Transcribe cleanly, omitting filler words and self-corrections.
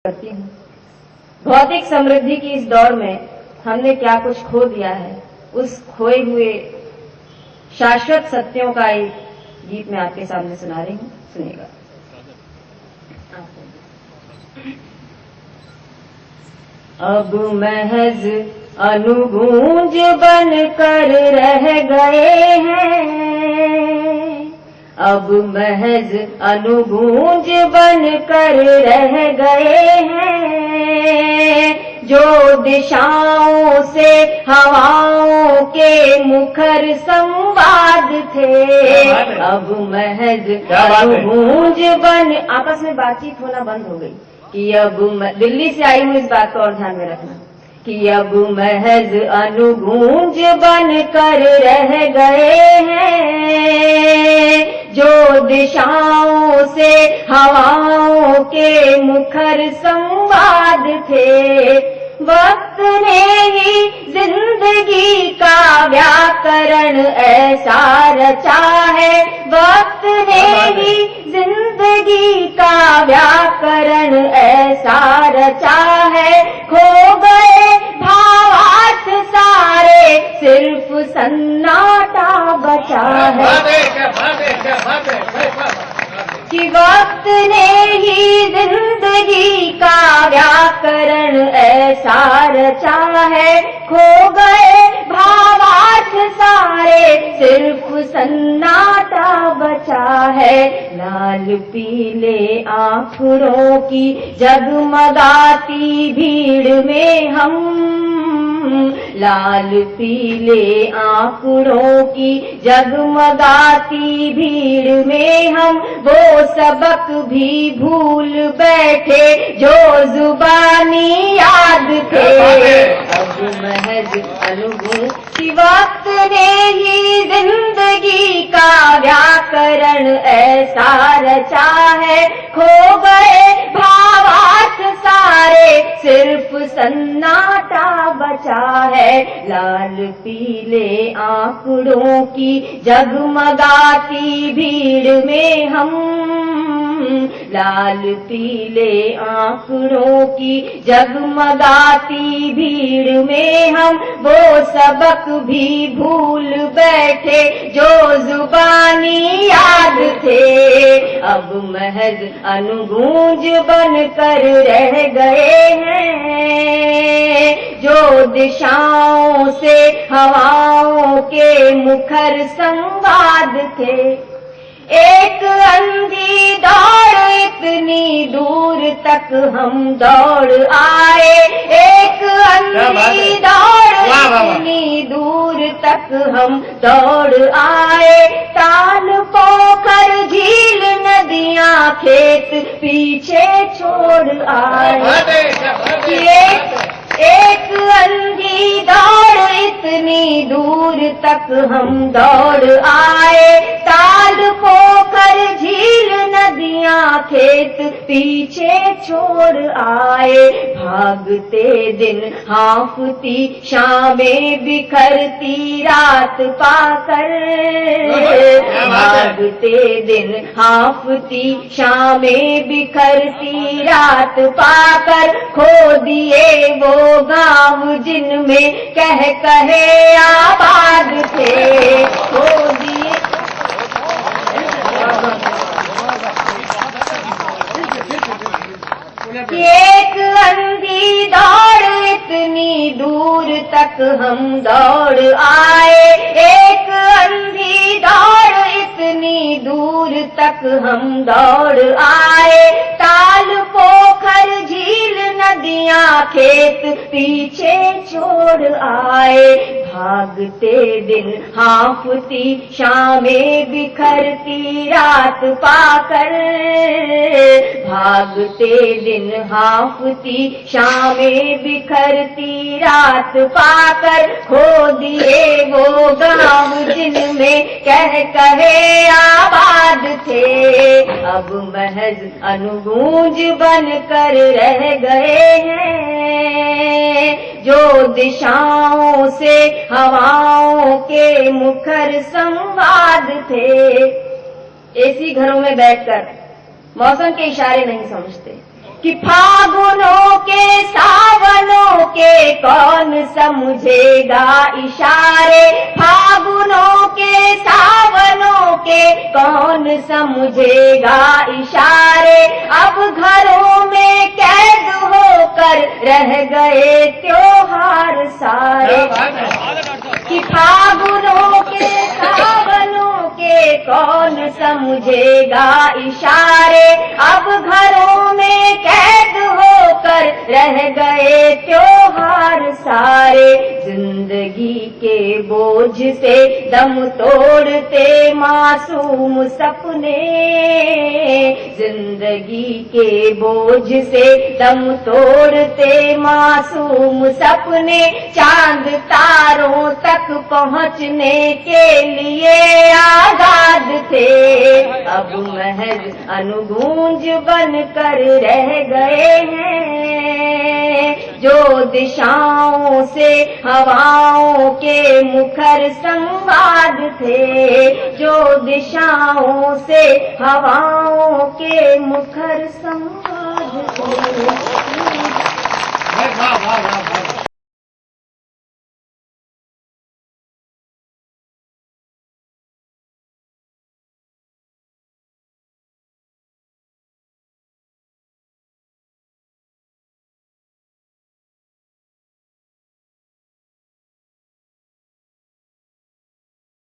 करती हूँ। भौतिक समृद्धि की इस दौड़ में हमने क्या कुछ खो दिया है, उस खोए हुए शाश्वत सत्यों का एक गीत मैं आपके सामने सुना रही हूँ, सुनिएगा। अब महज अनुगूंज बनकर रह गए हैं, अब महज अनुगूंज बनकर रह गए हैं, जो दिशाओं से हवाओं के मुखर संवाद थे। अब महज अनुगूंज बन, आपस में बातचीत होना बंद हो गई कि अब दिल्ली से आई हूँ, इस बात को और ध्यान में रखना कि अब महज अनुगूंज बनकर रह गए हैं, जो दिशाओं से हवाओं के मुखर संवाद थे। वक्त ने ही जिंदगी का व्याकरण ऐसा रचा है, वक्त ने ही जिंदगी का व्याकरण ऐसा रचा है, खो गए भावार्थ सारे, सिर्फ सन्नाटा बचा है। कि वक्त ने ही जिंदगी का व्याकरण ऐसा रचा है, खो गए भावार्थ सारे, सिर्फ सन्नाटा बचा है। लाल पीले आँखों की जगमगाती भीड़ में हम, लाल पीले आँखों की जगमगाती भीड़ में हम वो सबक भी भूल बैठे जो जुबानी याद थे। अब महज अनुभूति वक्त ने ही जिंदगी का व्याकरण ऐसा रचा है, खो गए भावार्थ सारे, सिर्फ सन्नाटा बचा है। लाल पीले आँखों की जगमगाती भीड़ में हम, लाल पीले आँखों की जगमगाती भीड़ में हम वो सबक भी भूल बैठे जो जुबानी याद थे। अब महज अनुगूंज बनकर रह गए हैं, जो दिशाओं से हवाओं के मुखर संवाद थे। एक अंधी दौड़ इतनी दूर तक हम दौड़ आए, एक अंधी दौड़ इतनी दूर तक हम दौड़ आए, ताल पोखर झील नदियां खेत पीछे छोड़ आए। एक अंधी दौड़ इतनी दूर तक हम दौड़ आए, ताल पोखर झील नदियां खेत पीछे छोड़ आए। भागते दिन हांफती शामें बिखरती रात पाकर, भागते दिन हांफती शामें बिखरती रात पाकर, खो दिए वो गाँव जिनमें कह कहे आबाद थे, खो दिए। एक अंधी दौड़ इतनी दूर तक हम दौड़ आए, एक अंधी दौड़ इतनी दूर तक हम दौड़ आए, ताल पोखर झील नदियां खेत पीछे छोड़ आए। भागते दिन हांफती शामें बिखरती रात पाकर, भागते दिन हांफती शामें बिखरती रात पाकर, खो दिए वो गाँव जिनमें कह कहे आबाद थे। अब महज अनुगूंज बनकर रह गए हैं, जो दिशाओं से हवाओं के मुखर संवाद थे। एसी घरों में बैठकर मौसम के इशारे नहीं समझते, कि फागुनों के सावनों के कौन समझेगा इशारे, फागुनों के सावनों के कौन समझेगा इशारे। अब घरों में कैद होकर रह गए त्योहार सारे, कि फागुनों के सावनों के कौन समझेगा इशारे। अब घरों में कैद होकर रह गए त्योहार सारे। जिंदगी के बोझ से दम तोड़ते मासूम सपने, जिंदगी के बोझ से दम तोड़ते मासूम सपने। चांद तारों तक पहुंचने के लिए आजाद थे, अब महज अनुगूंज बनकर रह गए हैं। जो दिशाओं से हवाओं के मुखर संवाद थे, जो दिशाओं से हवाओं के मुखर संवाद थे। वाह वाह वाह वाह।